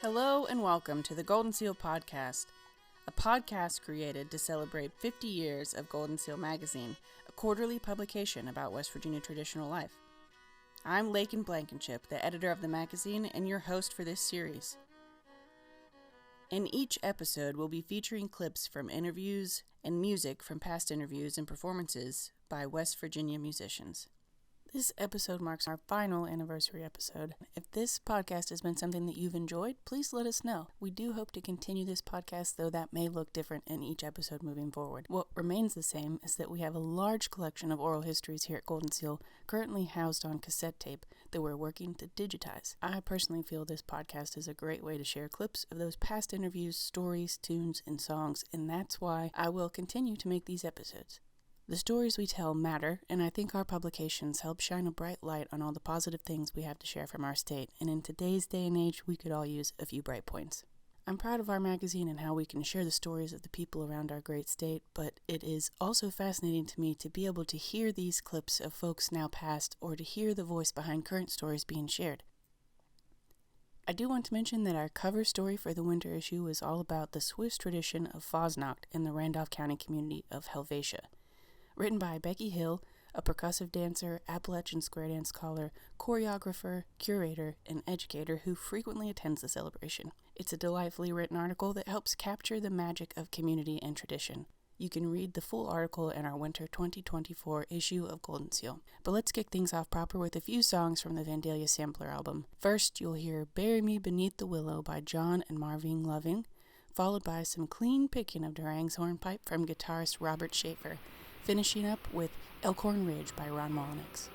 Hello and welcome to the Goldenseal Podcast, a podcast created to celebrate 50 years of Goldenseal Magazine, a quarterly publication about West Virginia traditional life. I'm Lakin Blankenship, the editor of the magazine and your host for this series. In each episode, we'll be featuring clips from interviews and music from past interviews and performances by West Virginia musicians. This episode marks our final anniversary episode. If this podcast has been something that you've enjoyed, please let us know. We do hope to continue this podcast, though that may look different in each episode moving forward. What remains the same is that we have a large collection of oral histories here at Goldenseal, currently housed on cassette tape that we're working to digitize. I personally feel this podcast is a great way to share clips of those past interviews, stories, tunes, and songs, and that's why I will continue to make these episodes. The stories we tell matter, and I think our publications help shine a bright light on all the positive things we have to share from our state, and in today's day and age, we could all use a few bright points. I'm proud of our magazine and how we can share the stories of the people around our great state, but it is also fascinating to me to be able to hear these clips of folks now past, or to hear the voice behind current stories being shared. I do want to mention that our cover story for the winter issue is all about the Swiss tradition of Fasnacht in the Randolph County community of Helvetia. Written by Becky Hill, a percussive dancer, Appalachian square dance caller, choreographer, curator, and educator who frequently attends the celebration. It's a delightfully written article that helps capture the magic of community and tradition. You can read the full article in our winter 2024 issue of Goldenseal. But let's kick things off proper with a few songs from the Vandalia Sampler album. First, you'll hear Bury Me Beneath the Willow by John and Marvin Loving, followed by some clean picking of Durang's hornpipe from guitarist Robert Schaefer, finishing up with Elkhorn Ridge by Ron Molyneux.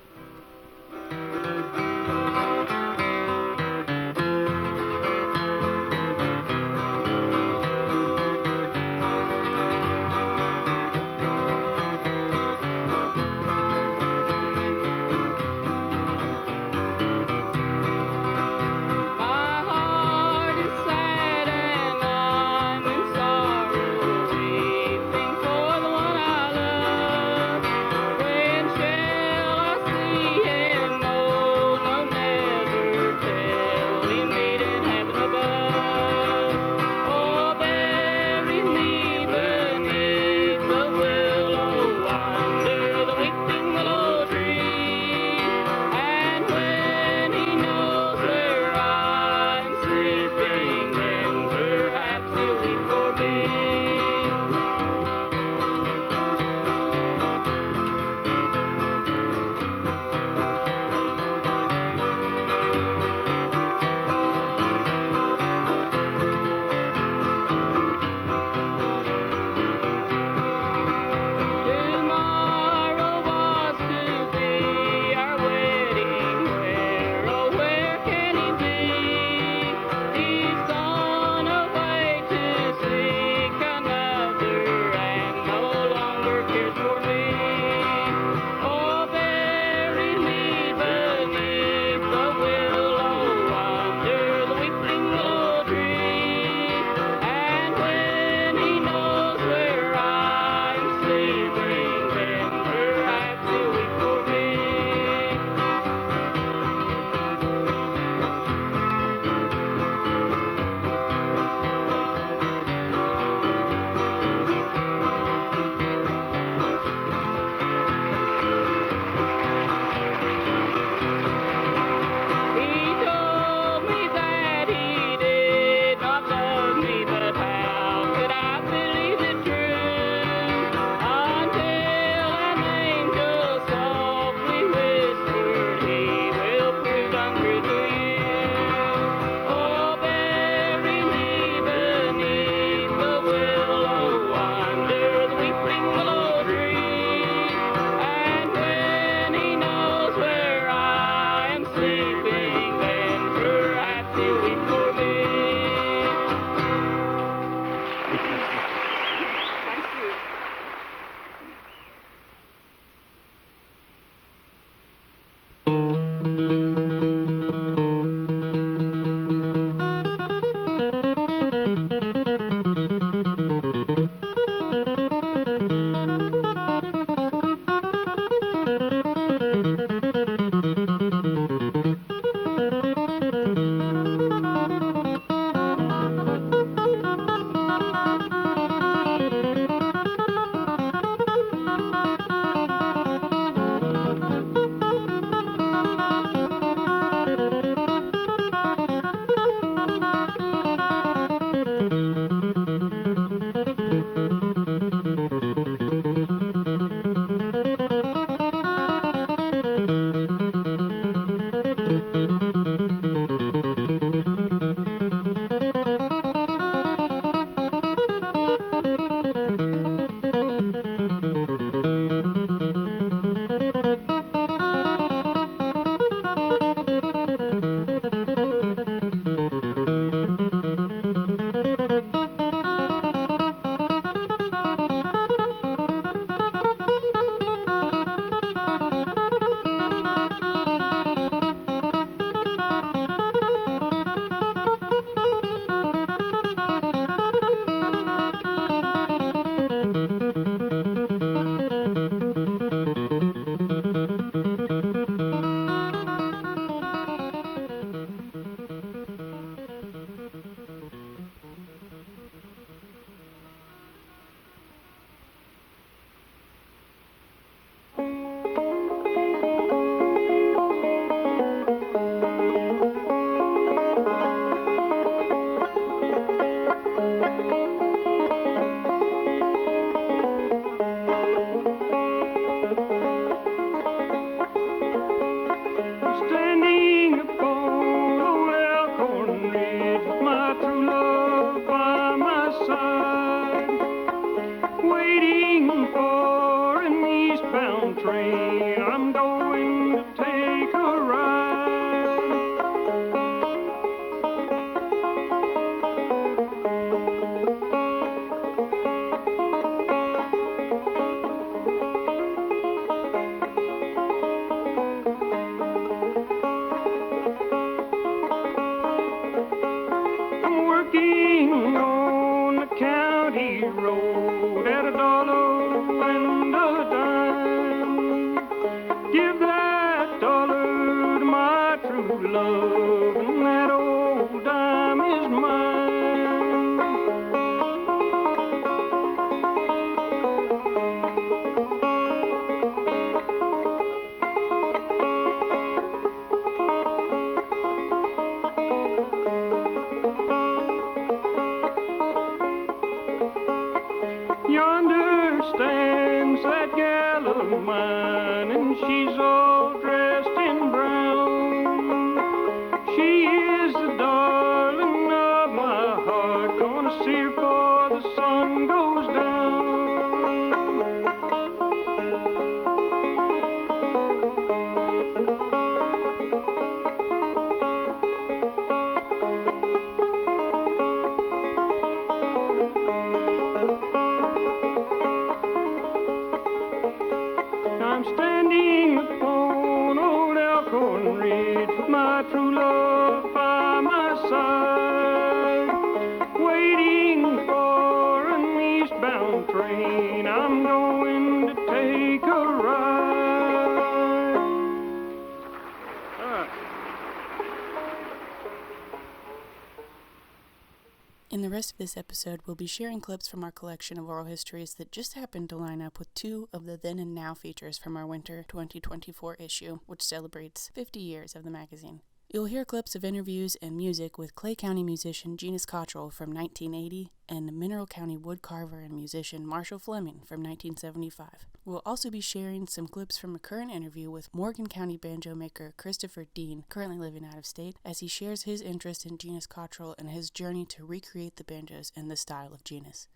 road at $1 and a dime. Give that dollar to my true love, and that old dime is mine. Yonder stands that gal of mine, and she's all dressed in brown. She is the darling of my heart, gonna see her before the sun goes down. I'm standing upon old Elkhorn Ridge with my true love by my side, waiting for an eastbound train. I'm going to take a ride. In the rest of this episode, we'll be sharing clips from our collection of oral histories that just happened to line up with two of the Then and Now features from our winter 2024 issue, which celebrates 50 years of the magazine. You'll hear clips of interviews and music with Clay County musician Cottrell from 1980 and Mineral County woodcarver and musician Marshall Fleming from 1975. We'll also be sharing some clips from a current interview with Morgan County banjo maker Christopher Dean, currently living out of state, as he shares his interest in Cottrell and his journey to recreate the banjos in the style of Genus.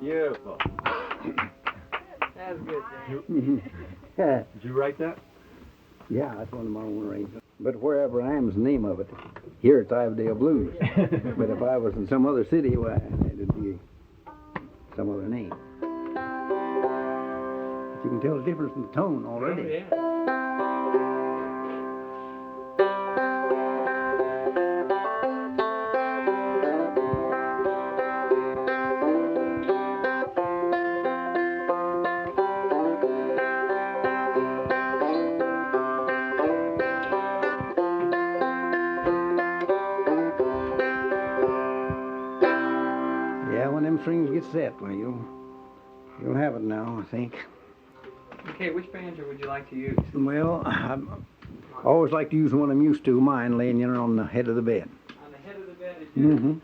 Beautiful. That's good, Did you write that? Yeah, that's one of my own arrangements. But wherever I am is the name of it. Here it's Iverdale Blues. But if I was in some other city, why, it'd be some other name. But you can tell the difference in the tone already. Oh, yeah. Yeah, when them strings get set, well, you'll have it now, I think. Okay, which banjo would you like to use? Well, I always like to use one I'm used to, mine laying in on the head of the bed. On the head of the bed is yours. Mm-hmm.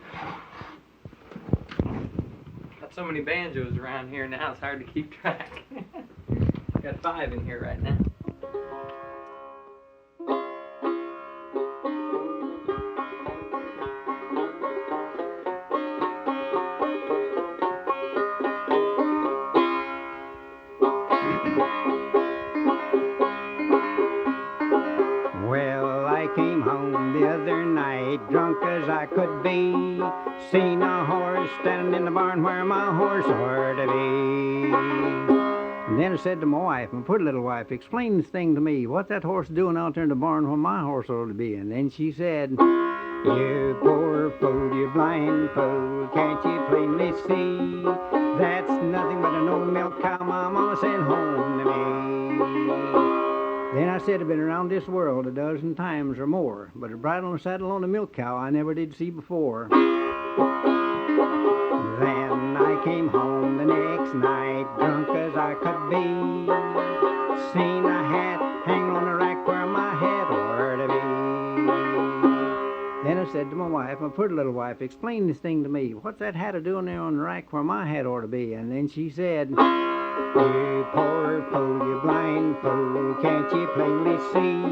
Got so many banjos around here now, it's hard to keep track. Got 5 in here right now. Well, I came home the other night, drunk as I could be. Seen a horse standing in the barn where my horse ought to be. And then I said to my wife, my pretty little wife, explain this thing to me. What's that horse doing out there in the barn where my horse ought to be? And then she said, you poor fool, you blind fool, can't you plainly see? That's nothing but an old milk cow my mama sent home to me. Then I said I've been around this world a dozen times or more, but a bridle and saddle on a milk cow I never did see before. Then I came home the next night, drunk as I could be. Seen a hat hanging on a rack where my head ought to be. Then I said to my wife, my pretty little wife, explain this thing to me. What's that hat doing there on the rack where my head ought to be? And then she said, you poor fool, you blind fool, can't you plainly see?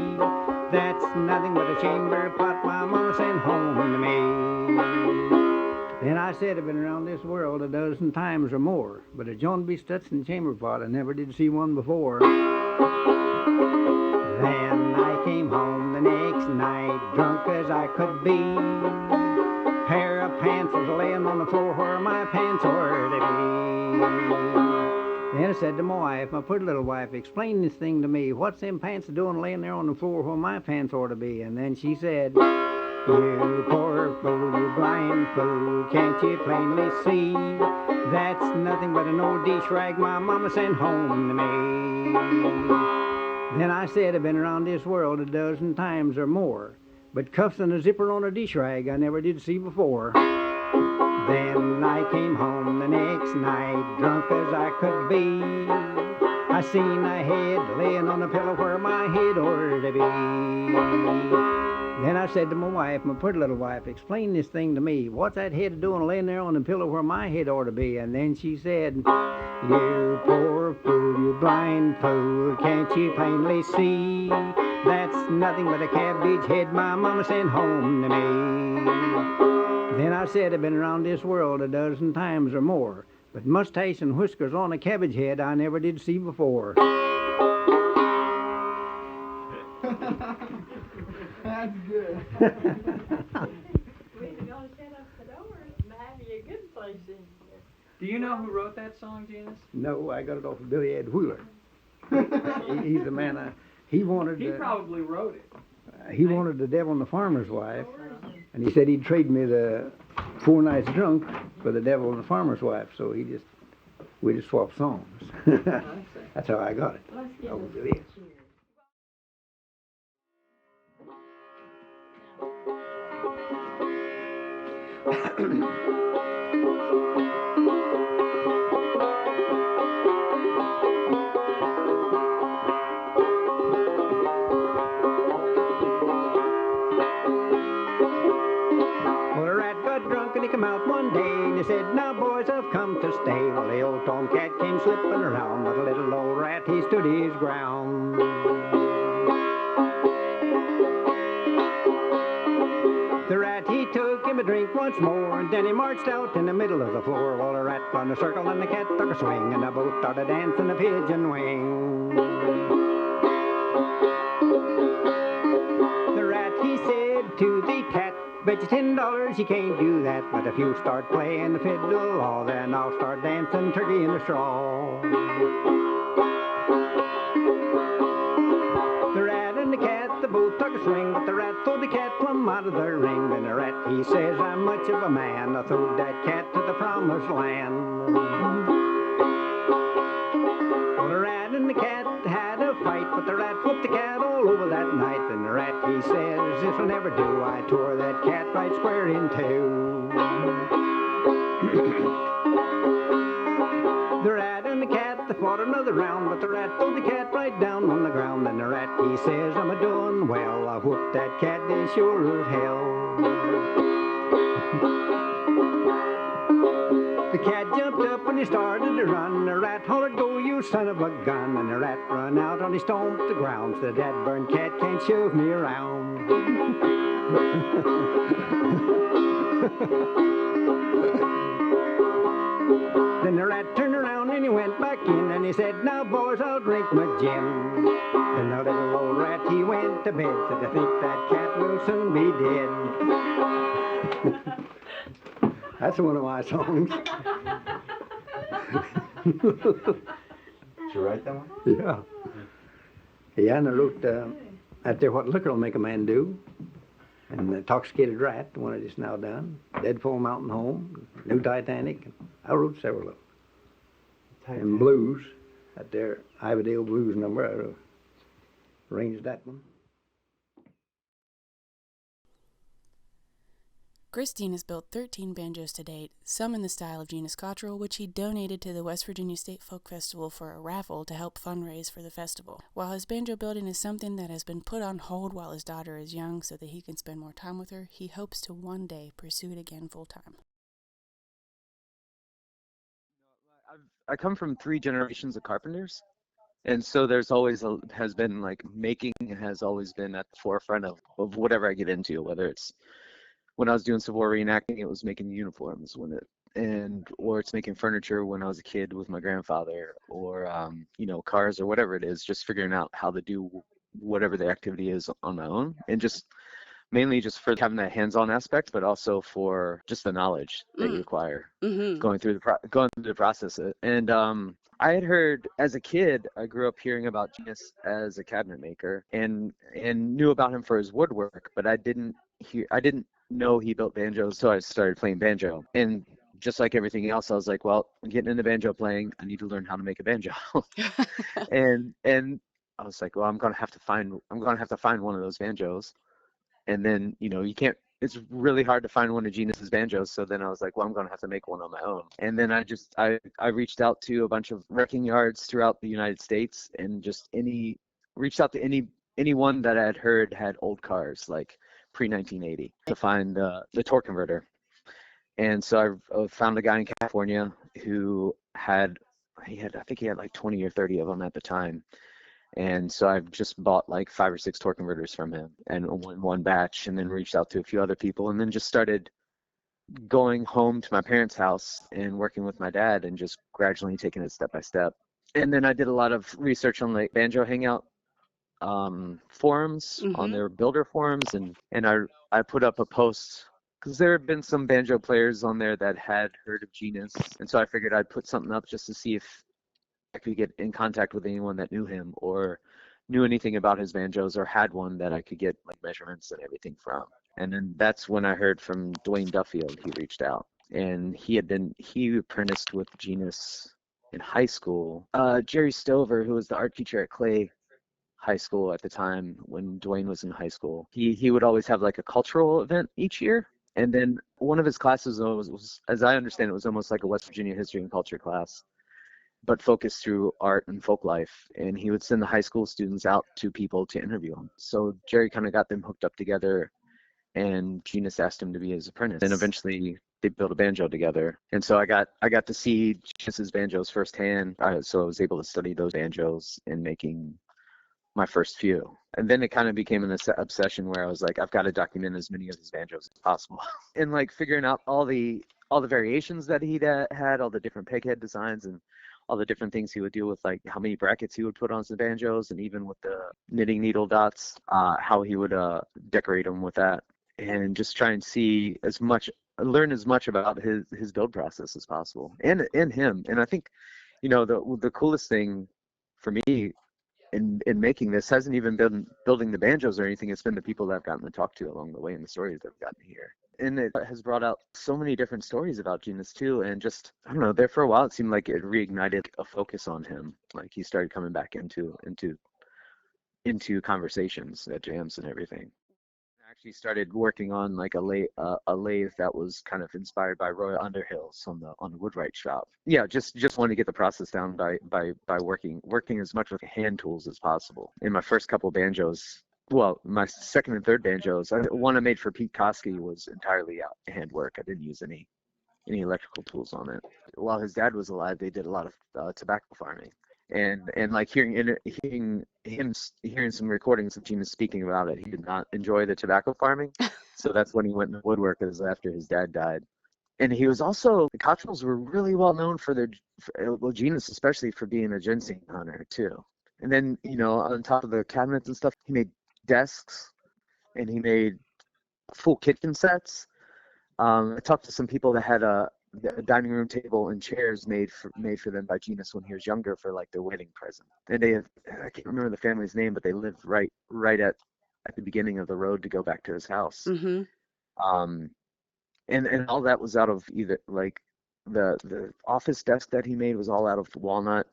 That's nothing but a chamber pot my mama sent home to me. Then I said I've been around this world a dozen times or more, but a John B. Stutson chamber pot I never did see one before. Then I came home the next night, drunk as I could be. Pair of pants was laying on the floor where my pants ought to be. Then I said to my wife, my pretty little wife, explain this thing to me. What's them pants doing laying there on the floor where my pants ought to be? And then she said, you poor fool, you blind fool, can't you plainly see? That's nothing but an old dish rag my mama sent home to me. Then I said I've been around this world a dozen times or more, but cuffs and a zipper on a dish rag I never did see before. Then I came home the next night, drunk as I could be. I seen a head laying on a pillow where my head ought to be. Then I said to my wife, my pretty little wife, explain this thing to me. What's that head doing laying there on the pillow where my head ought to be? And then she said, you poor fool, you blind fool, can't you plainly see? That's nothing but a cabbage head my mama sent home to me. Then I said I've been around this world a dozen times or more, but mustache and whiskers on a cabbage head I never did see before. That's good. We're gonna shut up the doors and have you a good place in here. Do you know who wrote that song, Janice? No, I got it off of Billy Ed Wheeler. He's the man. He wanted. He probably wrote it. He wanted the devil and the farmer's wife, and he said he'd trade me the 4 nights drunk for the devil and the farmer's wife. So we just swapped songs. That's how I got it. Let's give Over us to a this. cheer. Well, the rat got drunk and he come out one day and he said, now boys, I've come to stay. Well, the old tomcat came slipping around, but the little old rat, he stood his ground. The rat, he took him the drink once more, and then he marched out in the middle of the floor, while the rat run a circle and the cat took a swing, and they both started dancing the pigeon wing. The rat, he said to the cat, bet you $10 you can't do that, but if you start playing the fiddle, oh, then I'll start dancing turkey in the straw. The rat and the cat, they both took a swing, but the rat threw the cat plumb out of the ring. Then the rat, he says, I'm much of a man, I threw that cat to the promised land. Well, the rat and the cat had a fight, but the rat whooped the cat all over that night. And the rat, he says, this'll never do, I tore that cat right square in two. The rat and the cat, they fought another round, but the rat threw the cat right down on the ground. And the rat, he says, I'm a-doing well, I whooped that cat as sure as hell. The cat jumped up and he started to run. The rat hollered, go, you son of a gun. And the rat run out and he stomped the ground. So that burned cat can't shove me around. Then the rat turned around and he went back in, and he said, now boys, I'll drink my gin. Then the little old rat, he went to bed, said, I think that cat will soon be dead. That's one of my songs. Did you write that one? Yeah. Yeah, and I wrote out there, What Liquor Will Make a Man Do, and The Intoxicated Rat, the one I just now done, Deadfall Mountain Home, New Titanic. I wrote several of them. And blues, at their Iverdale Blues number, I arranged that one. Christine has built 13 banjos to date, some in the style of Genus Cottrell, which he donated to the West Virginia State Folk Festival for a raffle to help fundraise for the festival. While his banjo building is something that has been put on hold while his daughter is young so that he can spend more time with her, he hopes to one day pursue it again full time. I come from 3 generations of carpenters, and so there's always making has always been at the forefront of whatever I get into, whether it's when I was doing Civil War reenacting, it was making uniforms or it's making furniture when I was a kid with my grandfather, or cars or whatever it is, just figuring out how to do whatever the activity is on my own, and just mainly just for having that hands-on aspect, but also for just the knowledge that you acquire going through the process. And I had heard as a kid, I grew up hearing about Genus as a cabinet maker, and knew about him for his woodwork, but I didn't know he built banjos, so I started playing banjo. And just like everything else, I was like, well, I'm getting into banjo playing, I need to learn how to make a banjo. and I was like, well, I'm gonna have to find one of those banjos. And then, it's really hard to find one of Genus's banjos. So then I was like, well, I'm going to have to make one on my own. And then I reached out to a bunch of wrecking yards throughout the United States, and just reached out to anyone that I had heard had old cars, like pre-1980, to find the torque converter. And so I found a guy in California who I think he had like 20 or 30 of them at the time. And so I've just bought like 5 or 6 torque converters from him, and one batch, and then reached out to a few other people, and then just started going home to my parents' house and working with my dad, and just gradually taking it step by step. And then I did a lot of research on like banjo hangout forums, on their builder forums, and I put up a post because there had been some banjo players on there that had heard of Genus, and so I figured I'd put something up just to see if I could get in contact with anyone that knew him or knew anything about his banjos, or had one that I could get like measurements and everything from. And then that's when I heard from Dwayne Duffield. He reached out, and he apprenticed with Genus in high school. Jerry Stover, who was the art teacher at Clay High School at the time when Dwayne was in high school, he would always have like a cultural event each year. And then one of his classes was, as I understand it, was almost like a West Virginia history and culture class, but focused through art and folk life. And he would send the high school students out to people to interview them. So Jerry kind of got them hooked up together, and Genus asked him to be his apprentice. And eventually they built a banjo together. And so I got to see Genus's banjos firsthand. So I was able to study those banjos and making my first few. And then it kind of became an obsession where I was like, I've got to document as many of his banjos as possible. And like figuring out all the variations that he'd had, all the different peghead designs, and all the different things he would do with like how many brackets he would put on the banjos, and even with the knitting needle dots, how he would decorate them with that, and just try and learn as much about his build process as possible, and him. And I think, the coolest thing for me in making this hasn't even been building the banjos or anything. It's been the people that I've gotten to talk to along the way and the stories that I've gotten to hear. And it has brought out so many different stories about Genus too. And just, I don't know, there for a while it seemed like it reignited a focus on him. Like he started coming back into conversations at jams and everything. I actually started working on like a lathe that was kind of inspired by Roy Underhill's on the woodwright shop. Yeah, just wanted to get the process down by working as much with hand tools as possible. In my first couple of banjos, well, my second and third banjos, one I made for Pete Koski was entirely handwork. I didn't use any electrical tools on it. While his dad was alive, they did a lot of tobacco farming. And like hearing some recordings of Genus speaking about it, he did not enjoy the tobacco farming. So that's when he went into woodwork, after his dad died. And he was also, the Cottrells were really well known for Genus, especially for being a ginseng hunter too. And then, on top of the cabinets and stuff, he made desks, and he made full kitchen sets. I talked to some people that had a dining room table and chairs made for them by Genus when he was younger for like their wedding present. And I can't remember the family's name, but they lived right at the beginning of the road to go back to his house. Mm-hmm. And all that was out of either like the office desk that he made was all out of walnut,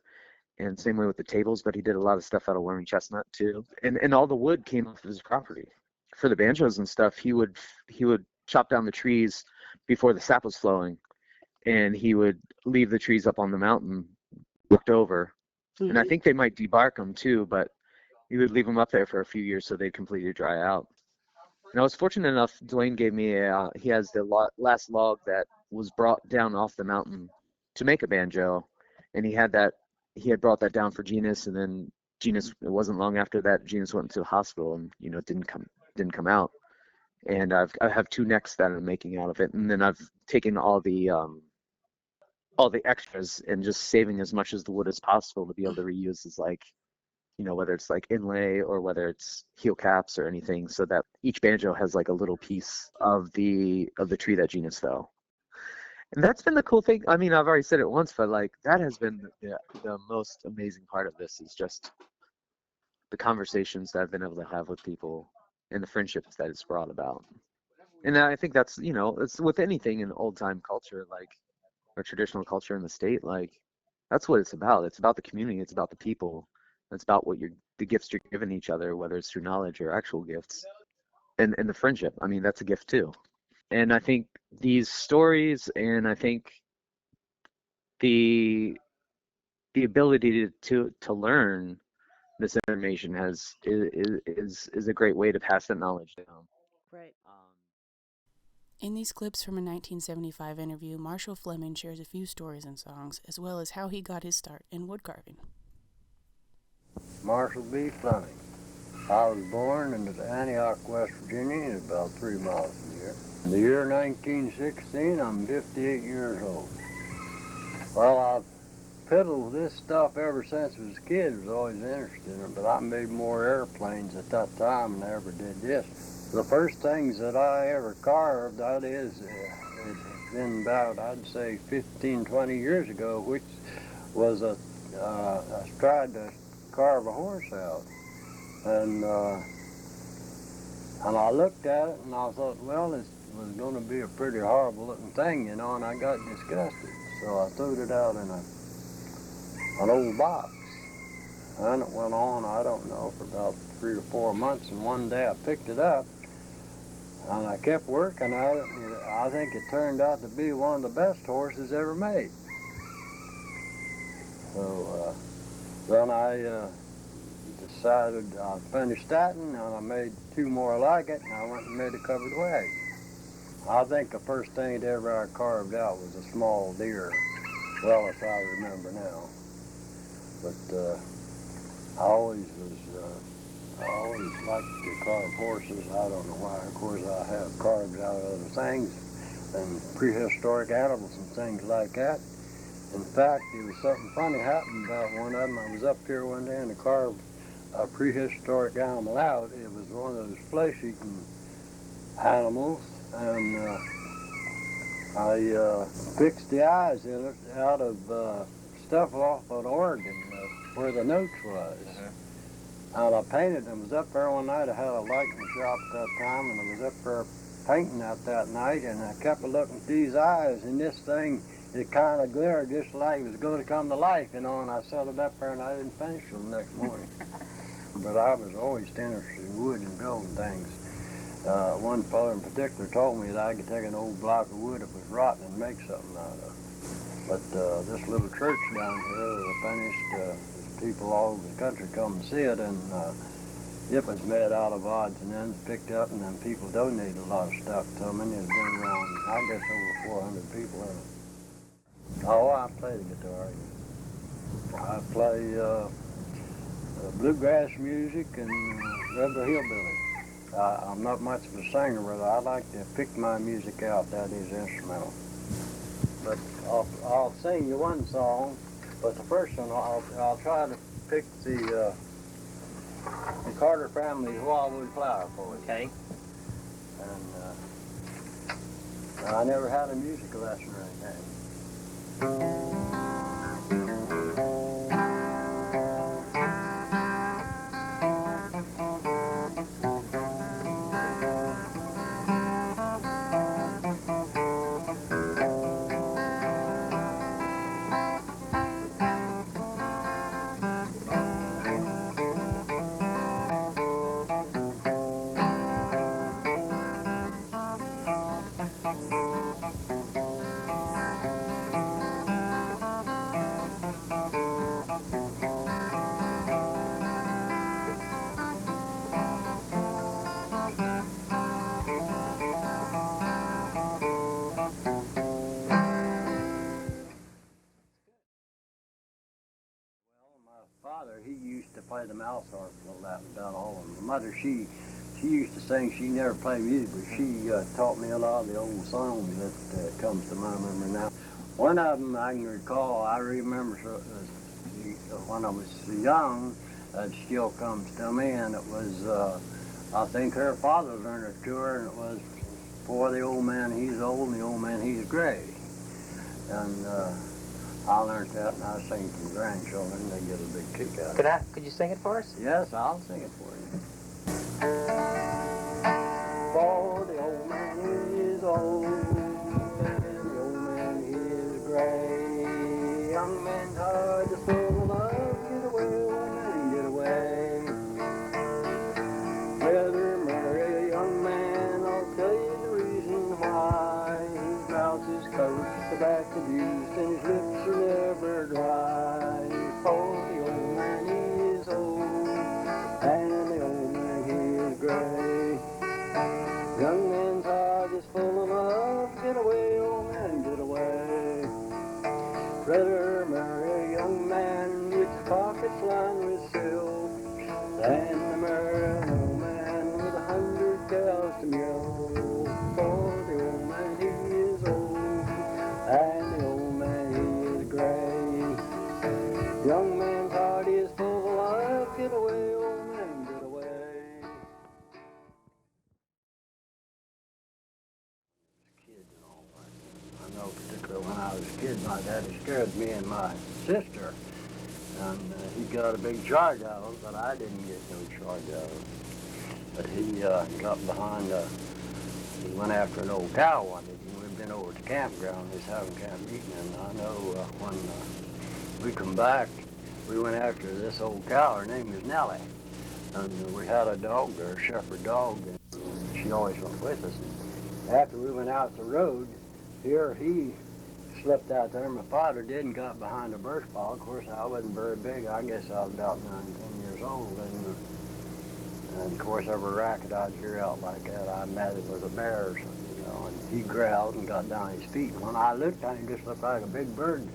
and same way with the tables, but he did a lot of stuff out of wormy chestnut too. And all the wood came off of his property. For the banjos and stuff, he would chop down the trees before the sap was flowing, and he would leave the trees up on the mountain looked over. Mm-hmm. And I think they might debark them too, but he would leave them up there for a few years so they'd completely dry out. And I was fortunate enough, Dwayne gave me he has the last log that was brought down off the mountain to make a banjo, and he had brought that down for Genus, and then Genus, it wasn't long after that, Genus went into the hospital, and it didn't come out. And I have two necks that I'm making out of it, and then I've taken all the extras and just saving as much as the wood as possible to be able to reuse as like, whether it's like inlay or whether it's heel caps or anything, so that each banjo has like a little piece of the tree that Genus fell. And that's been the cool thing. I mean, I've already said it once, but like that has been the most amazing part of this, is just the conversations that I've been able to have with people and the friendships that it's brought about. And I think that's, it's with anything in old time culture, like, or traditional culture in the state, like that's what it's about. It's about the community. It's about the people. It's about the gifts you're giving each other, whether it's through knowledge or actual gifts, and the friendship. I mean, that's a gift too. And I think these stories, and I think the ability to learn this information is a great way to pass that knowledge down. Right. In these clips from a 1975 interview, Marshall Fleming shares a few stories and songs, as well as how he got his start in wood carving. Marshall B. Fleming. I was born in Antioch, West Virginia, about 3 miles from here. In the year 1916, I'm 58 years old. Well, I've piddled this stuff ever since I was a kid. I was always interested in it, but I made more airplanes at that time than I ever did this. The first things that I ever carved, that is, it's been about, I'd say, 15, 20 years ago, which was I tried to carve a horse out. And I looked at it and I thought, well, this was going to be a pretty horrible looking thing, and I got disgusted. So I threw it out in an old box. And it went on, I don't know, for about 3 or 4 months, and one day I picked it up and I kept working at it, and I think it turned out to be one of the best horses ever made. So then I decided I finished that, and I made 2 more like it, and I went and made a covered wagon. I think the first thing that ever I carved out was a small deer, well, if I remember now. But I always was I always liked to carve horses. I don't know why. Of course, I have carved out other things and prehistoric animals and things like that. In fact, there was something funny happened about one of them. I was up here one day and I carved a prehistoric animal out. It was one of those flesh-eating animals, and I fixed the eyes in it out of stuff off of Oregon where the notes was. And I painted them. I was up there one night. I had a lighting shop at that time, and I was up there painting out that night, and I kept looking at these eyes, and this thing, it kind of glittered just like it was going to come to life, and I set it up there, and I didn't finish till the next morning. But I was always interested in wood and building things. One fellow in particular told me that I could take an old block of wood that was rotten and make something out of it. But this little church down here that I finished, people all over the country come and see it, and it was made out of odds and ends, picked up, and then people donated a lot of stuff to me. There's been around, I guess, over 400 people in it. Oh, I play the guitar. I play bluegrass music and regular hillbilly. I'm not much of a singer, but I like to pick my music out. That is instrumental. But I'll sing you one song. But the first one, I'll try to pick the Carter family Wildwood Flower for you. Okay. And I never had a music lesson or anything. He used to play the mouth harp and all that and done all of them. My mother, she used to sing. She never played music, but she taught me a lot of the old songs that comes to my memory now. One of them I can recall, I remember when I was young, it still comes to me, and it was, I think her father learned it to her, and it was, "For the old man, he's old, and the old man, he's gray." And I learned that, and I sing it to my grandchildren. They get a big kick out of it. Could you sing it for us? Yes, I'll sing it for you. For the old man is old, and the old man is gray. Young man's heart is full of love. Get away, old man, get away. Brother, marry a young man. I'll tell you the reason why. He grouts his coat, tobacco abused, and his lips are never dry. For the old man is old, and the old man he is gray. Young man's heart is full of love. Get away, old man, get away. Rather marry a young man with his pockets lined with silk than marry an old man with 100 cows to milk. For the old man he is old, and the old man he is gray. Young man's heart is full of love. Get away, old man, get away. Kids and all that. I know particularly when I was a kid, my daddy scared me and my sister, and he got a big charge out of it, but I didn't get no charge out of it. But he got behind, he went after an old cow one day. We'd been over at the campground, he was having camp meeting, and I know when we come back, we went after this old cow. Her name was Nellie. And we had a dog there, a shepherd dog, and she always went with us. After we went out the road, here he slipped out there. My father did and got behind a birch pile. Of course, I wasn't very big. I guess I was about 9, 10 years old. And of course, every racket I'd hear out like that, I imagined it was a bear or something, you know. And he growled and got down his feet. When I looked at him, he just looked like a big bird,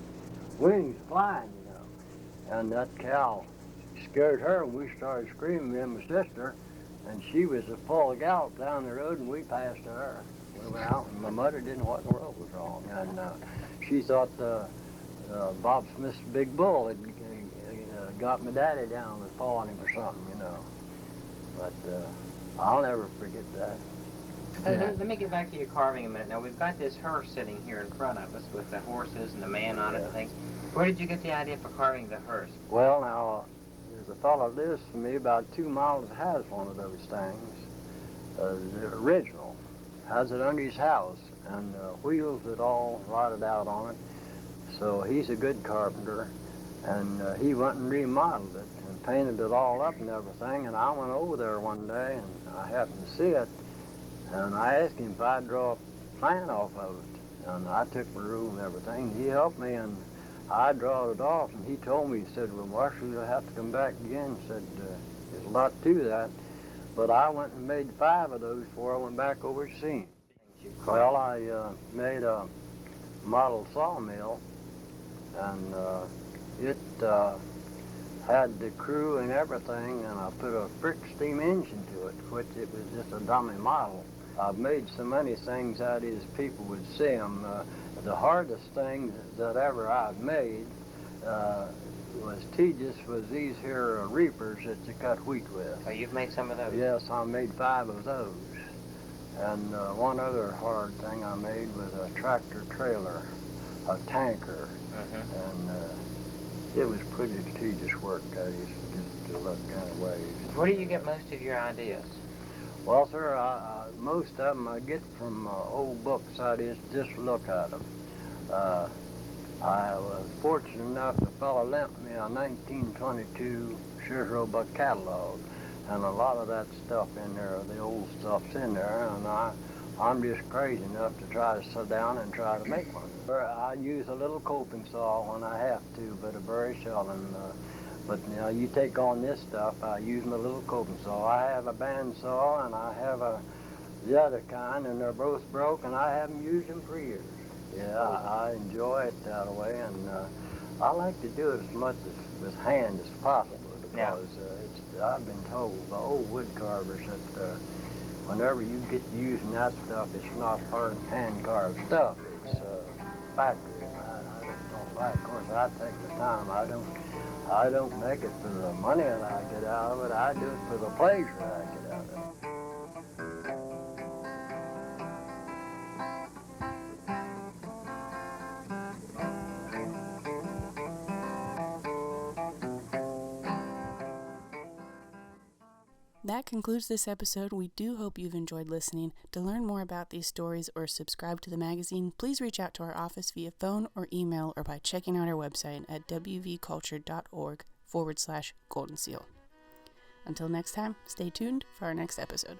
wings flying, you know. And that cow Scared her, and we started screaming, me and my sister, and she was a full gallop down the road, and we passed her. We went out, and my mother didn't know what in the world was wrong, and she thought Bob Smith's big bull had got my daddy down and was pawing him or something, you know. But I'll never forget that. Let me get back to your carving a minute. Now, we've got this hearse sitting here in front of us with the horses and the man on it and things. Where did you get the idea for carving the hearse? Well, now, there's a fellow lives for me about 2 miles has one of those things. The original. Has it under his house, and wheels it all rotted out on it. So he's a good carpenter, and he went and remodeled it and painted it all up and everything. And I went over there one day, and I happened to see it, and I asked him if I'd draw a plan off of it. And I took my room and everything. He helped me, and I drawed it off, and he told me, he said, well, Marshall, you'll have to come back again. He said, there's a lot to that. But I went and made 5 of those before I went back over to see him. Well, I made a model sawmill, and it had the crew and everything, and I put a brick steam engine to it, which it was just a dummy model. I've made so many things out as people would see them. The hardest thing that ever I've made was tedious was these here reapers that you cut wheat with. Oh, you've made some of those? Yes, I made 5 of those. And one other hard thing I made was a tractor trailer, a tanker. And it was pretty tedious work, that is, just to look kind of ways. Where do you get most of your ideas? Well, sir, most of them I get from old books. I just look at them. I was fortunate enough, a fellow lent me a 1922 Sears Roebuck catalog, and a lot of that stuff in there, the old stuff's in there, and I'm just crazy enough to try to sit down and try to make one. I use a little coping saw when I have to, but very seldom. But you know, you take on this stuff, I use my little coping saw. I have a band saw, and I have the other kind, and they're both broke, and I haven't used them for years. Yeah, I enjoy it that way, and I like to do it as much with hand as possible, because I've been told by old wood carvers that whenever you get using that stuff, it's not hard hand-carved stuff. It's factory. I just don't like it. Of course, I take the time. I don't make it for the money that I get out of it. I do it for the pleasure I get out of it. That concludes this episode. We do hope you've enjoyed listening. To learn more about these stories or subscribe to the magazine, please reach out to our office via phone or email, or by checking out our website at wvculture.org/Goldenseal. Until next time, stay tuned for our next episode.